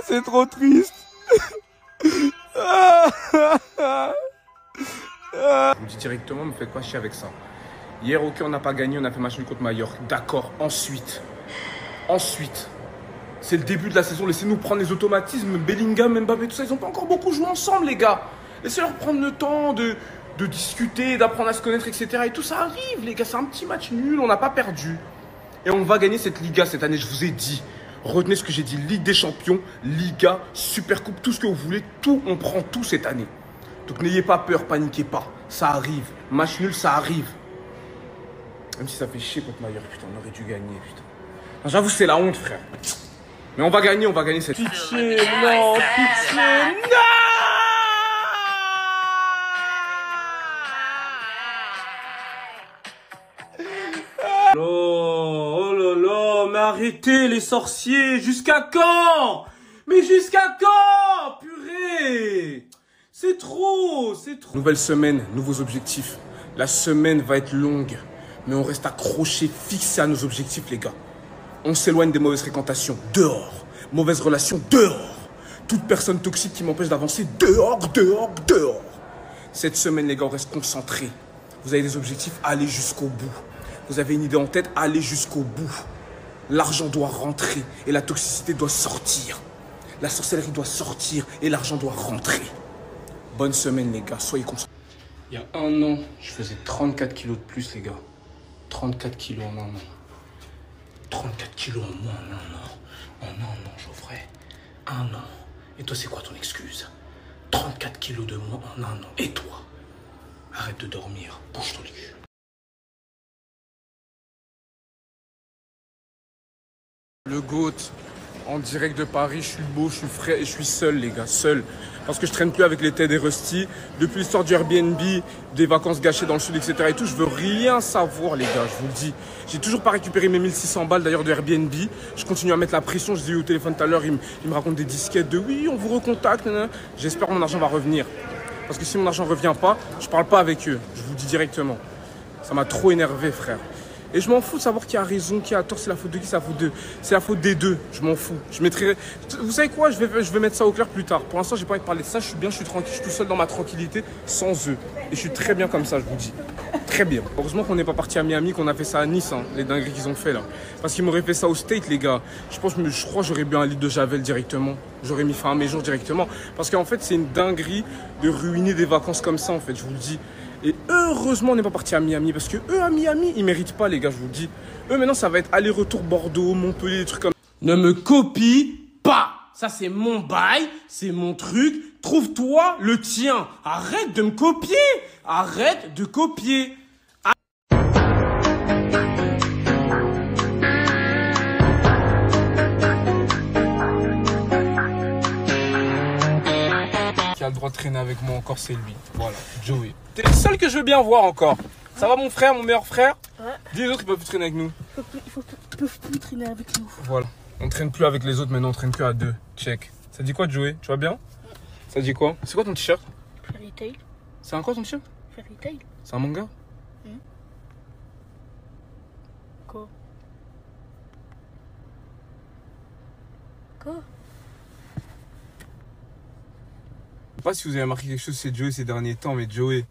C'est trop triste. Je vous dis directement, me faites pas chier avec ça. Hier, ok, on n'a pas gagné, on a fait match nul contre Majorque. D'accord, ensuite, c'est le début de la saison, laissez-nous prendre les automatismes. Bellingham, Mbappé, tout ça, ils n'ont pas encore beaucoup joué ensemble, les gars. Laissez-leur prendre le temps de discuter, d'apprendre à se connaître, etc. Et tout ça arrive, les gars, c'est un petit match nul, on n'a pas perdu. Et on va gagner cette Liga cette année, je vous ai dit. Retenez ce que j'ai dit, Ligue des Champions, Liga, Supercoupe, tout ce que vous voulez, tout, on prend tout cette année. Donc n'ayez pas peur, paniquez pas, ça arrive. Match nul, ça arrive. Même si ça fait chier contre Majorque, putain, on aurait dû gagner, putain. J'avoue, c'est la honte, frère. Mais on va gagner cette... Pitié, non, pitié, non! Oh là là, mais arrêtez les sorciers, jusqu'à quand? Mais jusqu'à quand? Purée! C'est trop, c'est trop. Nouvelle semaine, nouveaux objectifs. La semaine va être longue, mais on reste accroché, fixé à nos objectifs, les gars. On s'éloigne des mauvaises fréquentations, dehors. Mauvaises relations, dehors. Toute personne toxique qui m'empêche d'avancer, dehors, dehors, dehors. Cette semaine, les gars, on reste concentrés. Vous avez des objectifs, allez jusqu'au bout. Vous avez une idée en tête, allez jusqu'au bout. L'argent doit rentrer et la toxicité doit sortir. La sorcellerie doit sortir et l'argent doit rentrer. Bonne semaine, les gars, soyez concentrés. Il y a un an, je faisais 34 kilos de plus, les gars. 34 kilos en un an. 34 kilos en moins en un an. En un an, Geoffrey. Un an. Et toi, c'est quoi ton excuse? 34 kilos de moins en un an. Et toi? Arrête de dormir. Bouge ton cul. Le GOAT, en direct de Paris, je suis beau, je suis frais et je suis seul, les gars, seul. Parce que je traîne plus avec les Ted et Rusty. Depuis l'histoire du Airbnb, des vacances gâchées dans le sud, etc. et tout, je veux rien savoir, les gars, je vous le dis. J'ai toujours pas récupéré mes 1600 balles d'ailleurs de Airbnb. Je continue à mettre la pression. Je dis au téléphone tout à l'heure, il me raconte des disquettes de oui, on vous recontacte. J'espère que mon argent va revenir. Parce que si mon argent revient pas, je parle pas avec eux. Je vous le dis directement. Ça m'a trop énervé, frère. Et je m'en fous de savoir qui a raison, qui a tort, c'est la faute de qui, c'est la faute de... C'est la faute des deux, je m'en fous. Je mettrai... Vous savez quoi, je vais mettre ça au clair plus tard. Pour l'instant, j'ai pas envie de parler de ça, je suis bien, je suis tranquille, je suis tout seul dans ma tranquillité, sans eux. Et je suis très bien comme ça, je vous dis. Très bien. Heureusement qu'on n'est pas parti à Miami, qu'on a fait ça à Nice, hein, les dingueries qu'ils ont fait là. Parce qu'ils m'auraient fait ça au State, les gars. Je crois que j'aurais bu un litre de Javel directement. J'aurais mis fin à mes jours directement. Parce qu'en fait, c'est une dinguerie de ruiner des vacances comme ça, en fait, je vous le dis. Et heureusement, on n'est pas parti à Miami. Parce que eux, à Miami, ils méritent pas, les gars, je vous le dis. Eux, maintenant, ça va être aller-retour Bordeaux, Montpellier, des trucs comme ça. Ne me copie pas. Ça, c'est mon bail, c'est mon truc. Trouve-toi le tien. Arrête de me copier. Arrête de copier. Qui a le droit de traîner avec moi encore, c'est lui. Voilà, Joey. T'es le seul que je veux bien voir encore. Ça va mon frère, mon meilleur frère? Ouais. Dis les autres, ils peuvent plus traîner avec nous. Ils peuvent plus traîner avec nous. Voilà. On traîne plus avec les autres, maintenant on traîne que à deux. Check. Ça dit quoi, Joey? Tu vas bien? Ça dit quoi? C'est quoi ton t-shirt? Fairy Tail. C'est un quoi ton t-shirt? Fairy Tail. C'est un manga? Quoi? Quoi? Je sais pas si vous avez remarqué quelque chose chez Joey ces derniers temps, mais Joey,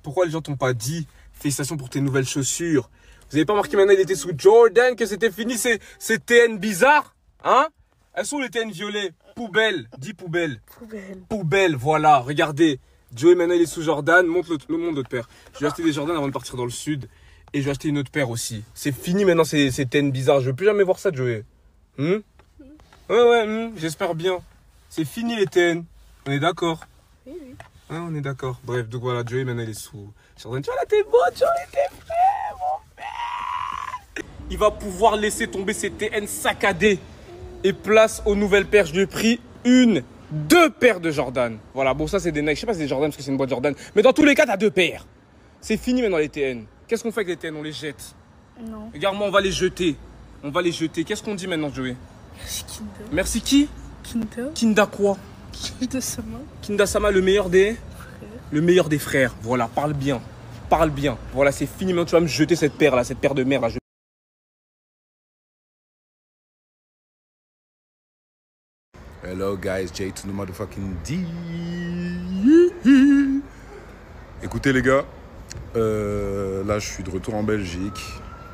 pourquoi les gens t'ont pas dit félicitations pour tes nouvelles chaussures? Vous avez pas remarqué maintenant il était sous Jordan, que c'était fini ces TN bizarres? Hein? Elles sont les TN violets? Poubelle, dis poubelle. Poubelle. Poubelle, voilà, regardez. Joey maintenant il est sous Jordan, montre l'autre paire. Je vais acheter des Jordan avant de partir dans le sud. Et je vais acheter une autre paire aussi. C'est fini maintenant ces TN bizarres, je veux plus jamais voir ça Joey. Ouais, j'espère bien. C'est fini les TN, on est d'accord? Oui, oui. Ah, on est d'accord. Bref, donc voilà, Joey maintenant il est sous Jordan. Tu vois là, t'es beau, Joey, t'es prêt, mon père. Il va pouvoir laisser tomber ses TN saccadés. Et place aux nouvelles paires. Je lui ai pris deux paires de Jordan. Voilà, bon ça c'est des Nike. Je sais pas si c'est des Jordan parce que c'est une boîte Jordan. Mais dans tous les cas, t'as deux paires. C'est fini maintenant les TN. Qu'est-ce qu'on fait avec les TN? On les jette. Non. Regarde-moi, on va les jeter. On va les jeter. Qu'est-ce qu'on dit maintenant, Joey? Merci Kinda. Merci qui? Kinda. Kinda quoi? Kinda-sama. Kinda-sama, le meilleur des... Frère. Le meilleur des frères. Voilà, parle bien. Parle bien. Voilà, c'est fini. Maintenant, tu vas me jeter cette paire là, cette paire de merde là. Hello guys, J to the motherfucking D. Écoutez les gars, là je suis de retour en Belgique,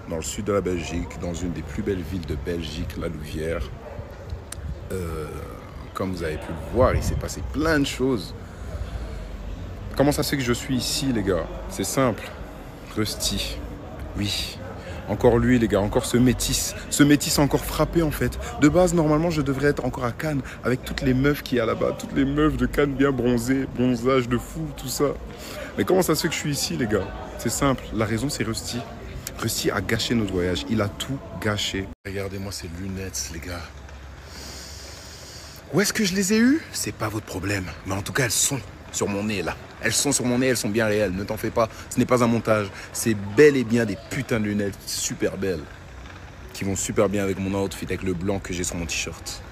dans le sud de la Belgique, dans une des plus belles villes de Belgique, la Louvière. Comme vous avez pu le voir, il s'est passé plein de choses. Comment ça se fait que je suis ici les gars? C'est simple, Rusty, oui. Encore lui les gars, encore ce métis encore frappé en fait. De base normalement je devrais être encore à Cannes avec toutes les meufs qu'il y a là-bas, toutes les meufs de Cannes bien bronzées, bronzage de fou, tout ça. Mais comment ça se fait que je suis ici les gars? C'est simple, la raison c'est Rusty. Rusty a gâché notre voyage, il a tout gâché. Regardez-moi ces lunettes les gars. Où est-ce que je les ai eues? C'est pas votre problème, mais en tout cas elles sont sur mon nez là. Elles sont sur mon nez, elles sont bien réelles, ne t'en fais pas, ce n'est pas un montage. C'est bel et bien des putains de lunettes super belles qui vont super bien avec mon outfit, avec le blanc que j'ai sur mon t-shirt.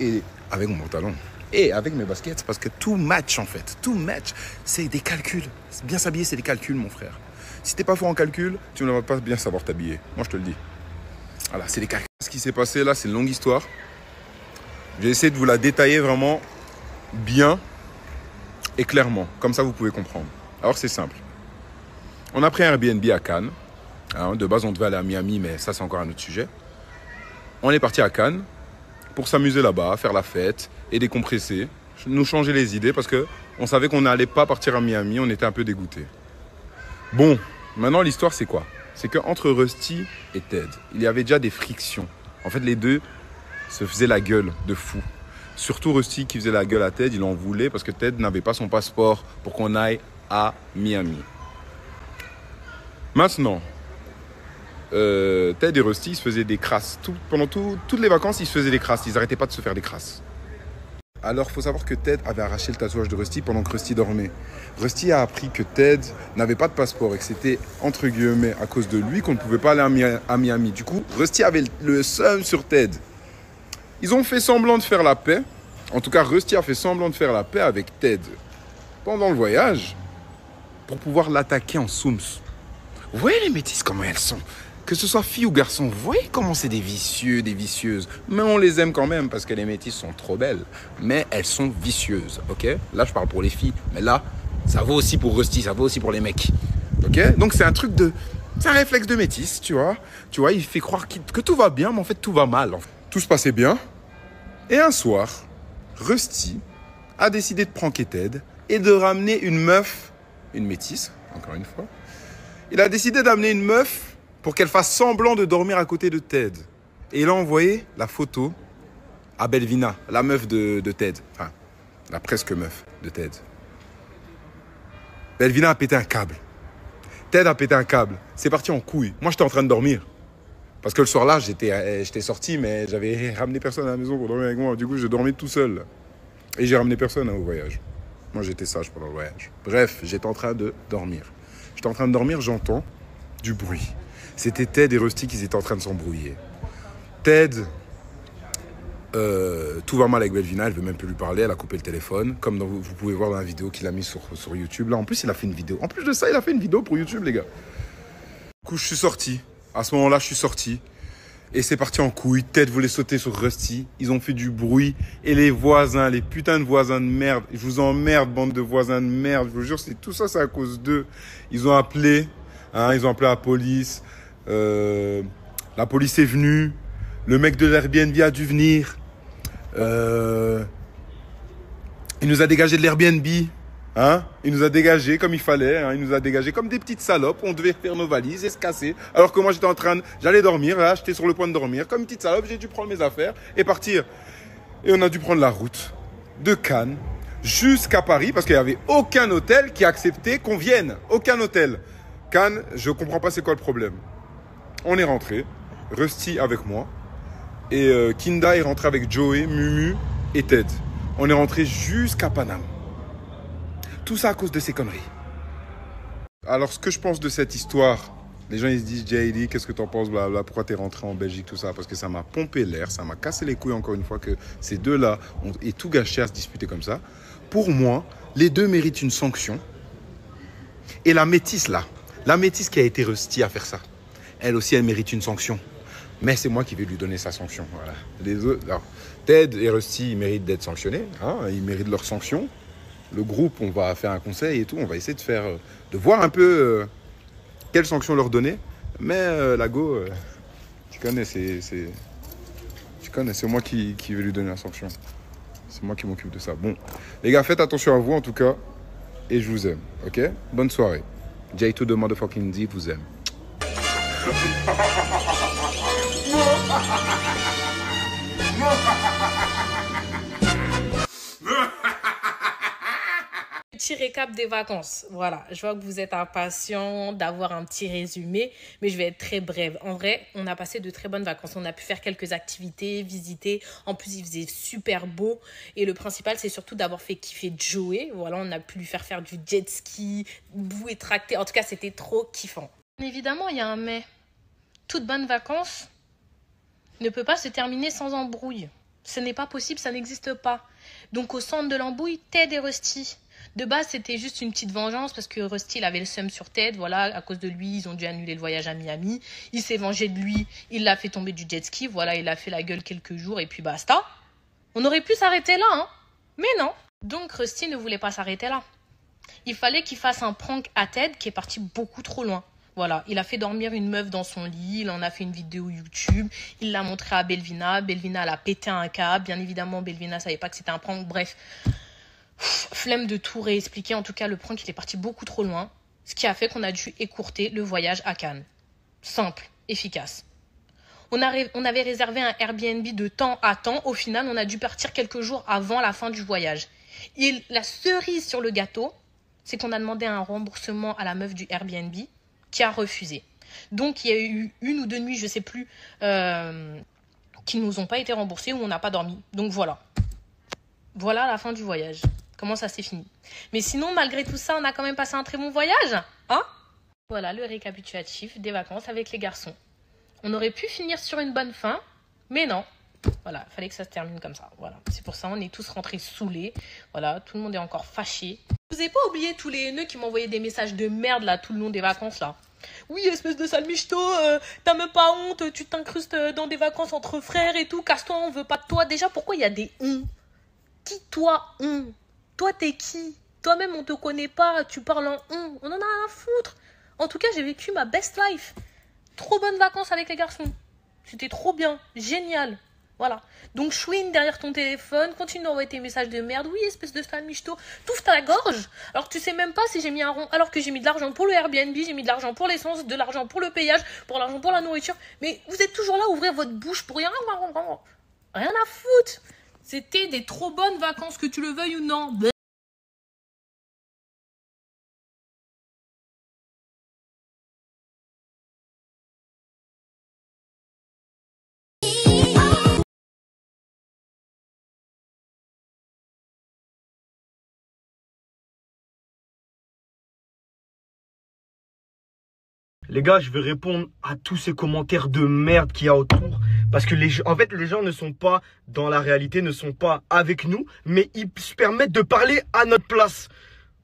Et avec mon pantalon. Et avec mes baskets, parce que tout match en fait. Tout match, c'est des calculs. Bien s'habiller, c'est des calculs mon frère. Si t'es pas fort en calcul, tu ne vas pas bien savoir t'habiller. Moi je te le dis. Voilà, c'est des calculs. Ce qui s'est passé là, c'est une longue histoire. J'ai essayé de vous la détailler vraiment bien et clairement, comme ça vous pouvez comprendre. Alors c'est simple. On a pris un Airbnb à Cannes. Hein, de base on devait aller à Miami, mais ça c'est encore un autre sujet. On est parti à Cannes pour s'amuser là-bas, faire la fête et décompresser, nous changer les idées parce qu'on savait qu'on n'allait pas partir à Miami, on était un peu dégoûtés. Bon, maintenant l'histoire c'est quoi? C'est qu'entre Rusty et Ted, il y avait déjà des frictions. En fait les deux se faisaient la gueule de fou. Surtout Rusty qui faisait la gueule à Ted, il en voulait parce que Ted n'avait pas son passeport pour qu'on aille à Miami. Maintenant, Ted et Rusty se faisaient des crasses. Pendant toutes les vacances, ils se faisaient des crasses. Ils n'arrêtaient pas de se faire des crasses. Alors, il faut savoir que Ted avait arraché le tatouage de Rusty pendant que Rusty dormait. Rusty a appris que Ted n'avait pas de passeport et que c'était, entre guillemets, à cause de lui qu'on ne pouvait pas aller à Miami. Du coup, Rusty avait le seum sur Ted. Ils ont fait semblant de faire la paix. En tout cas, Rusty a fait semblant de faire la paix avec Ted pendant le voyage pour pouvoir l'attaquer en soums. Vous voyez les métisses, comment elles sont? Que ce soit fille ou garçon, vous voyez comment c'est des vicieux, des vicieuses. Mais on les aime quand même parce que les métisses sont trop belles. Mais elles sont vicieuses, ok? Là, je parle pour les filles. Mais là, ça vaut aussi pour Rusty, ça vaut aussi pour les mecs. Ok? Donc, c'est un truc de... C'est un réflexe de métisse, tu vois. Tu vois, il fait croire que tout va bien, mais en fait, tout va mal. Tout se passait bien. Et un soir, Rusty a décidé de pranker Ted et de ramener une meuf, une métisse, encore une fois. Il a décidé d'amener une meuf pour qu'elle fasse semblant de dormir à côté de Ted. Et il a envoyé la photo à Belvina, la meuf de Ted. Enfin, la presque meuf de Ted. Belvina a pété un câble. Ted a pété un câble. C'est parti en couille. Moi, j'étais en train de dormir. Parce que le soir-là, j'étais sorti, mais j'avais ramené personne à la maison pour dormir avec moi. Du coup, je dormais tout seul. Et j'ai ramené personne au voyage. Moi, j'étais sage pendant le voyage. Bref, j'étais en train de dormir. J'étais en train de dormir, j'entends du bruit. C'était Ted et Rusty qui étaient en train de s'embrouiller. Ted, tout va mal avec Belvina, elle ne veut même plus lui parler, elle a coupé le téléphone, comme vous pouvez voir dans la vidéo qu'il a mise sur YouTube. Là, en plus, il a fait une vidéo. En plus de ça, il a fait une vidéo pour YouTube, les gars. Du coup, je suis sorti. À ce moment-là, je suis sorti. Et c'est parti en couille. Ted voulait sauter sur Rusty. Ils ont fait du bruit. Et les voisins, les putains de voisins de merde. Je vous emmerde, bande de voisins de merde. Je vous jure, tout ça, c'est à cause d'eux. Ils ont appelé. Ils ont appelé la police. La police est venue. Le mec de l'Airbnb a dû venir. Il nous a dégagé de l'Airbnb. Il nous a dégagé comme il fallait. Il nous a dégagé comme des petites salopes. On devait faire nos valises et se casser. Alors que moi, j'allais dormir. Là, j'étais sur le point de dormir. Comme une petite salope, j'ai dû prendre mes affaires et partir. Et on a dû prendre la route de Cannes jusqu'à Paris parce qu'il n'y avait aucun hôtel qui acceptait qu'on vienne. Aucun hôtel. Cannes, je ne comprends pas c'est quoi le problème. On est rentré. Rusty avec moi. Et Kinda est rentré avec Joey, Mumu et Ted. On est rentré jusqu'à Paname. Tout ça à cause de ces conneries. Alors, ce que je pense de cette histoire, les gens ils se disent, JD, qu'est-ce que t'en penses, blablabla, pourquoi t'es rentré en Belgique, tout ça? Parce que ça m'a pompé l'air, ça m'a cassé les couilles encore une fois que ces deux-là ont tout gâché à se disputer comme ça. Pour moi, les deux méritent une sanction. Et la métisse là, la métisse qui a été Rusty à faire ça, elle aussi, elle mérite une sanction. Mais c'est moi qui vais lui donner sa sanction. Voilà. Les autres, alors, Ted et Rusty, ils méritent d'être sanctionnés. Hein, ils méritent leur sanction. Le groupe, on va faire un conseil et tout. On va essayer de voir un peu quelle sanction leur donner. Mais Lago, tu connais, c'est moi qui vais lui donner la sanction. C'est moi qui m'occupe de ça. Bon, les gars, faites attention à vous en tout cas. Et je vous aime, ok? Bonne soirée. J2 de motherfucking D vous aime. Petit récap des vacances. Voilà, je vois que vous êtes impatients d'avoir un petit résumé, mais je vais être très brève. En vrai, on a passé de très bonnes vacances. On a pu faire quelques activités, visiter. En plus, il faisait super beau. Et le principal, c'est surtout d'avoir fait kiffer Joey. Voilà, on a pu lui faire du jet ski, bouée tractée. En tout cas, c'était trop kiffant. Évidemment, il y a un mais. Toute bonne vacances ne peut pas se terminer sans embrouille. Ce n'est pas possible, ça n'existe pas. Donc, au centre de l'embrouille, Ted et Rusty. De base, c'était juste une petite vengeance parce que Rusty, il avait le seum sur Ted. Voilà, à cause de lui, ils ont dû annuler le voyage à Miami. Il s'est vengé de lui, il l'a fait tomber du jet ski. Voilà, il a fait la gueule quelques jours et puis basta. On aurait pu s'arrêter là, hein. Mais non. Donc, Rusty ne voulait pas s'arrêter là. Il fallait qu'il fasse un prank à Ted qui est parti beaucoup trop loin. Voilà, il a fait dormir une meuf dans son lit, il en a fait une vidéo YouTube, il l'a montré à Belvina, Belvina elle a pété un câble, bien évidemment Belvina savait pas que c'était un prank, bref. Flemme de tout réexpliquer, en tout cas le prank il est parti beaucoup trop loin, ce qui a fait qu'on a dû écourter le voyage à Cannes. Simple, efficace. On avait réservé un Airbnb de temps à temps, au final on a dû partir quelques jours avant la fin du voyage. Et la cerise sur le gâteau, c'est qu'on a demandé un remboursement à la meuf du Airbnb, qui a refusé. Donc, il y a eu 1 ou 2 nuits, je ne sais plus, qui ne nous ont pas été remboursées ou on n'a pas dormi. Donc, voilà. Voilà la fin du voyage. Comment ça s'est fini. Mais sinon, malgré tout ça, on a quand même passé un très bon voyage. Hein? Voilà le récapitulatif des vacances avec les garçons. On aurait pu finir sur une bonne fin, mais non. Voilà, il fallait que ça se termine comme ça. Voilà, c'est pour ça on est tous rentrés saoulés. Voilà, tout le monde est encore fâché. Je vous ai pas oublié tous les haineux qui m'envoyaient des messages de merde là tout le long des vacances là. Oui, espèce de sale michto, t'as même pas honte, tu t'incrustes dans des vacances entre frères et tout, casse-toi, on veut pas de toi. Déjà, pourquoi il y a des Qui toi, Toi, t'es qui? Toi-même, on te connaît pas, tu parles en on en a rien à foutre. En tout cas, j'ai vécu ma best life. Trop bonnes vacances avec les garçons. C'était trop bien, génial. Voilà. Donc, chouine derrière ton téléphone, continue d'envoyer tes messages de merde. Oui, espèce de sale michto, t'ouvres ta gorge. Alors, tu sais même pas si j'ai mis un rond, alors que j'ai mis de l'argent pour le Airbnb, j'ai mis de l'argent pour l'essence, de l'argent pour le payage, pour l'argent pour la nourriture. Mais vous êtes toujours là à ouvrir votre bouche pour rien. Rien à foutre. C'était des trop bonnes vacances, que tu le veuilles ou non. Les gars, je vais répondre à tous ces commentaires de merde qu'il y a autour. Parce que en fait, les gens ne sont pas dans la réalité, ne sont pas avec nous, mais ils se permettent de parler à notre place.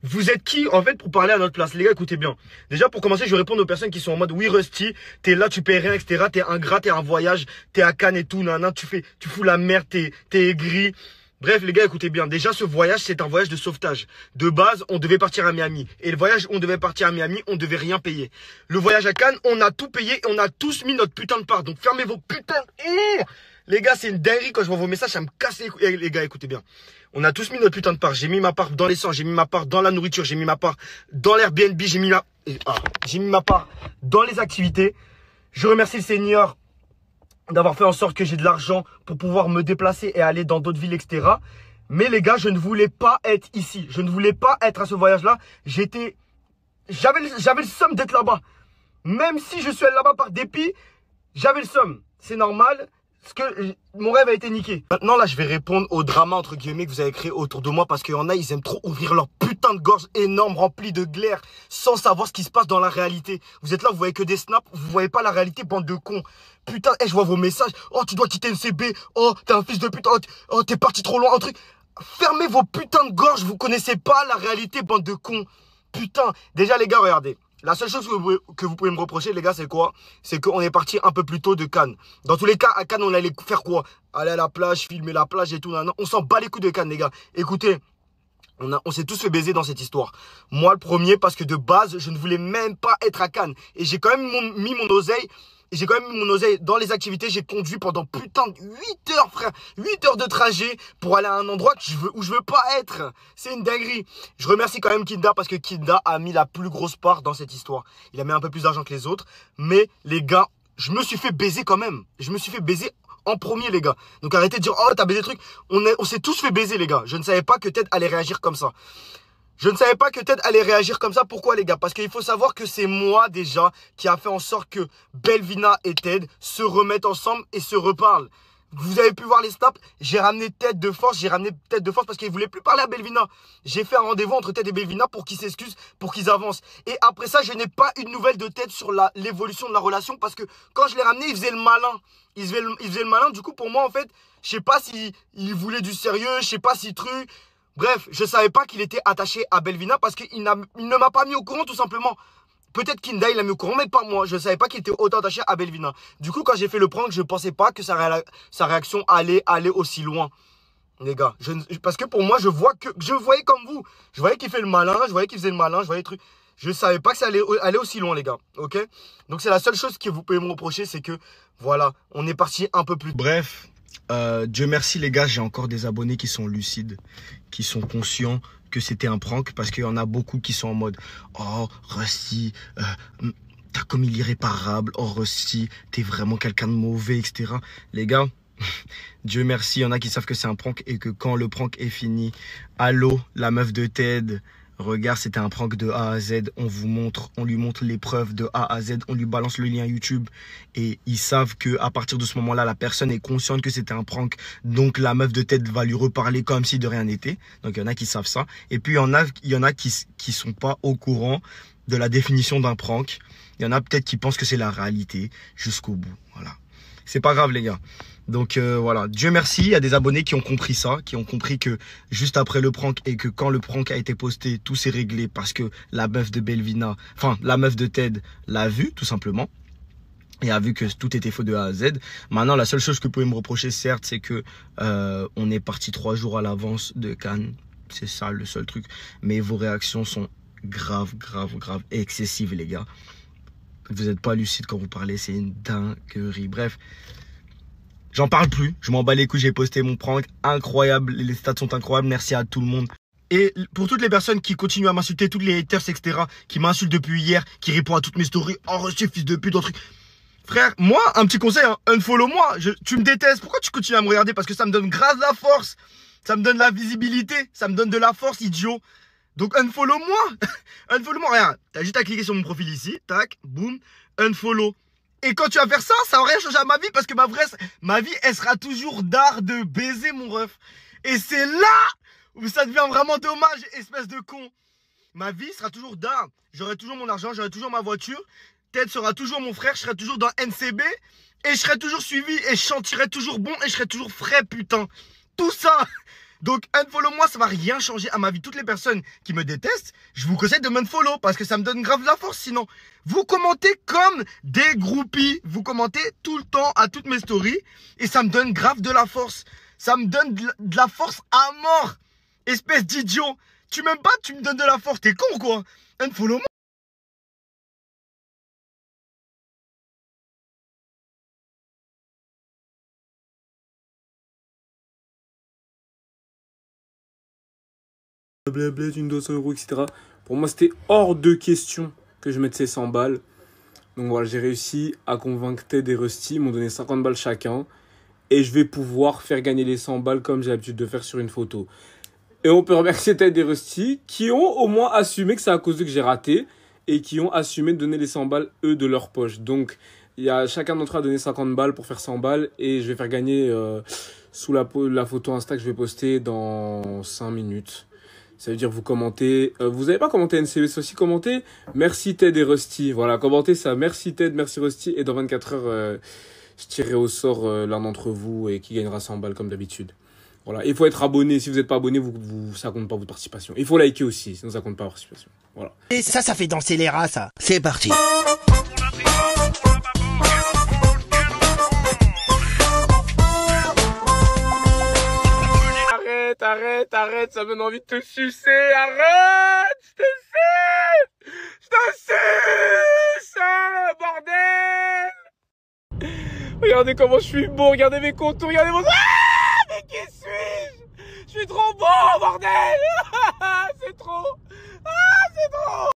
Vous êtes qui, en fait, pour parler à notre place? Les gars, écoutez bien. Déjà, pour commencer, je vais répondre aux personnes qui sont en mode, oui, Rusty, t'es là, tu payes rien, etc. T'es ingrat, t'es en voyage, t'es à Cannes et tout, nanana, tu fous la merde, t'es aigri. Bref, les gars, écoutez bien. Déjà, ce voyage, c'est un voyage de sauvetage. De base, on devait partir à Miami. Et le voyage où on devait partir à Miami, on devait rien payer. Le voyage à Cannes, on a tout payé et on a tous mis notre putain de part. Donc, fermez vos putains de... Les gars, c'est une dinguerie. Quand je vois vos messages, ça me casse les couilles. Les gars, écoutez bien. On a tous mis notre putain de part. J'ai mis ma part dans l'essence, j'ai mis ma part dans la nourriture, j'ai mis ma part dans l'Airbnb, j'ai mis ma part dans les activités. Je remercie le Seigneur d'avoir fait en sorte que j'ai de l'argent pour pouvoir me déplacer et aller dans d'autres villes, etc. Mais les gars, je ne voulais pas être ici. Je ne voulais pas être à ce voyage-là. J'avais le seum d'être là-bas. Même si je suis allé là-bas par dépit, j'avais le seum. C'est normal. Parce que mon rêve a été niqué. Maintenant, là, je vais répondre au drama, entre guillemets, que vous avez créé autour de moi. Parce qu'il y en a, ils aiment trop ouvrir leur putain de gorge énorme, remplie de glaire, sans savoir ce qui se passe dans la réalité. Vous êtes là, vous voyez que des snaps, vous voyez pas la réalité, bande de cons. Putain, je vois vos messages. Oh, tu dois quitter NCB. Oh, t'es un fils de pute. Oh, t'es parti trop loin, un truc. Fermez vos putains de gorges, vous connaissez pas la réalité, bande de cons. Putain, déjà, les gars, regardez. La seule chose que vous pouvez me reprocher, les gars, c'est quoi? C'est qu'on est parti un peu plus tôt de Cannes. Dans tous les cas, à Cannes, on allait faire quoi? Aller à la plage, filmer la plage et tout. Nan, nan. On s'en bat les couilles de Cannes, les gars. Écoutez, on s'est tous fait baiser dans cette histoire. Moi, le premier, parce que de base, je ne voulais même pas être à Cannes. Et j'ai quand même mis mon oseille. Et j'ai quand même mis mon oseille dans les activités. J'ai conduit pendant putain de 8 heures, frère. 8 heures de trajet pour aller à un endroit où je veux pas être. C'est une dinguerie. Je remercie quand même Kinda parce que Kinda a mis la plus grosse part dans cette histoire. Il a mis un peu plus d'argent que les autres. Mais les gars, je me suis fait baiser quand même. Je me suis fait baiser en premier, les gars. Donc arrêtez de dire, oh, t'as baisé des trucs. On s'est tous fait baiser, les gars. Je ne savais pas que Ted allait réagir comme ça. Je ne savais pas que Ted allait réagir comme ça. Pourquoi, les gars? Parce qu'il faut savoir que c'est moi déjà qui a fait en sorte que Belvina et Ted se remettent ensemble et se reparlent. Vous avez pu voir les snaps. J'ai ramené Ted de force. J'ai ramené Ted de force parce qu'il ne voulait plus parler à Belvina. J'ai fait un rendez-vous entre Ted et Belvina pour qu'ils s'excusent, pour qu'ils avancent. Et après ça, je n'ai pas une nouvelle de Ted sur l'évolution de la relation parce que quand je l'ai ramené, il faisait le malin. Il faisait le malin. Du coup, pour moi, en fait, je sais pas s'il voulait du sérieux. Je sais pas si truc. Bref, je savais pas qu'il était attaché à Belvina parce qu'il ne m'a pas mis au courant tout simplement. Peut-être Kinda il l'a mis au courant, mais pas moi. Je savais pas qu'il était autant attaché à Belvina. Du coup, quand j'ai fait le prank, je pensais pas que sa réaction allait aller aussi loin. Les gars, parce que pour moi, je voyais comme vous. Je voyais qu'il fait le malin, je voyais qu'il faisait le malin, je voyais les trucs. Je savais pas que ça allait aller aussi loin, les gars. Ok? Donc c'est la seule chose que vous pouvez me reprocher, c'est que voilà, on est parti un peu plus. Bref. Dieu merci les gars, j'ai encore des abonnés qui sont lucides, qui sont conscients que c'était un prank parce qu'il y en a beaucoup qui sont en mode oh Rusty, t'as commis l'irréparable, oh Rusty, t'es vraiment quelqu'un de mauvais, etc. Les gars, Dieu merci, il y en a qui savent que c'est un prank et que quand le prank est fini, allô la meuf de Ted, regarde, c'était un prank de A à Z. On lui montre les preuves de A à Z. On lui balance le lien YouTube. Et ils savent que à partir de ce moment-là, la personne est consciente que c'était un prank. Donc la meuf de Ted va lui reparler comme si de rien n'était. Donc il y en a qui savent ça. Et puis il y en a qui sont pas au courant de la définition d'un prank. Il y en a peut-être qui pensent que c'est la réalité jusqu'au bout. Voilà. C'est pas grave les gars. Donc voilà, Dieu merci, il y a des abonnés qui ont compris ça, qui ont compris que juste après le prank et que quand le prank a été posté, tout s'est réglé parce que la meuf de Belvina, enfin la meuf de Ted l'a vu tout simplement et a vu que tout était faux de A à Z. Maintenant, la seule chose que vous pouvez me reprocher, certes, c'est que on est parti 3 jours à l'avance de Cannes, c'est ça le seul truc. Mais vos réactions sont grave excessives les gars. Vous n'êtes pas lucide quand vous parlez, c'est une dinguerie. Bref. J'en parle plus, je m'en bats les couilles, j'ai posté mon prank, incroyable, les stats sont incroyables, merci à tout le monde. Et pour toutes les personnes qui continuent à m'insulter, toutes les haters, etc., qui m'insultent depuis hier, qui répondent à toutes mes stories, oh Rusty, fils de pute, un truc. Frère, moi, un petit conseil, hein, unfollow moi, tu me détestes, pourquoi tu continues à me regarder? Parce que ça me donne grave la force, ça me donne la visibilité, ça me donne de la force, idiot. Donc unfollow moi, unfollow moi, regarde, t'as juste à cliquer sur mon profil ici, tac, boum, unfollow. Et quand tu vas faire ça, ça va rien changer à ma vie parce que ma vie, elle sera toujours d'art de baiser mon ref. Et c'est là où ça devient vraiment dommage, espèce de con. Ma vie sera toujours d'art. J'aurai toujours mon argent, j'aurai toujours ma voiture. Ted sera toujours mon frère, je serai toujours dans NCB. Et je serai toujours suivi et je sentirai toujours bon et je serai toujours frais, putain. Tout ça. Donc unfollow moi, ça va rien changer à ma vie. Toutes les personnes qui me détestent, je vous conseille de m'unfollow parce que ça me donne grave de la force sinon. Vous commentez comme des groupies, vous commentez tout le temps à toutes mes stories et ça me donne grave de la force. Ça me donne de la force à mort. Espèce d'idiot. Tu m'aimes pas, tu me donnes de la force, t'es con quoi. Unfollow moi. Blablabla, une 200 €, etc. Pour moi, c'était hors de question que je mette ces 100 balles. Donc voilà, j'ai réussi à convaincre Ted et Rusty. Ils m'ont donné 50 balles chacun. Et je vais pouvoir faire gagner les 100 balles comme j'ai l'habitude de faire sur une photo. Et on peut remercier Ted et Rusty qui ont au moins assumé que c'est à cause d'eux que j'ai raté. Et qui ont assumé de donner les 100 balles, eux, de leur poche. Donc, chacun d'entre eux a donné 50 balles pour faire 100 balles. Et je vais faire gagner sous la photo Insta que je vais poster dans 5 minutes. Ça veut dire vous commentez. Vous n'avez pas commenté NCB, c'est aussi commenté. Merci Ted et Rusty. Voilà, commentez ça. Merci Ted, merci Rusty. Et dans 24 heures, je tirerai au sort l'un d'entre vous et qui gagnera 100 balles comme d'habitude. Voilà. Il faut être abonné. Si vous n'êtes pas abonné, ça compte pas votre participation. Il faut liker aussi, sinon ça compte pas la participation. Voilà. Et ça fait danser les rats, ça. C'est parti. Arrête, ça me donne envie de te sucer, arrête, je te suce, bordel. Regardez comment je suis beau, regardez mes contours, regardez mon... Ah, mais qui suis-je? Je suis trop beau, bordel. C'est trop, c'est trop.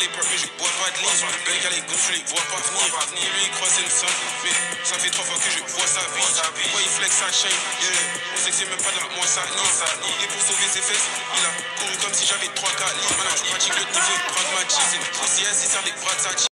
Les preuves que je bois pas de ligne. Belle qu'à les gauches, je les vois pas venir. Lui, il croit c'est le seul. Ça fait 3 fois que je vois sa vie. Pourquoi il flex sa chaîne? On sait que c'est même pas dans moi ça nie. Et pour sauver ses fesses, il a couru comme si j'avais 3 calibres. Maintenant je pratique le niveau pragmatique. Aussi, c'est ça des bras de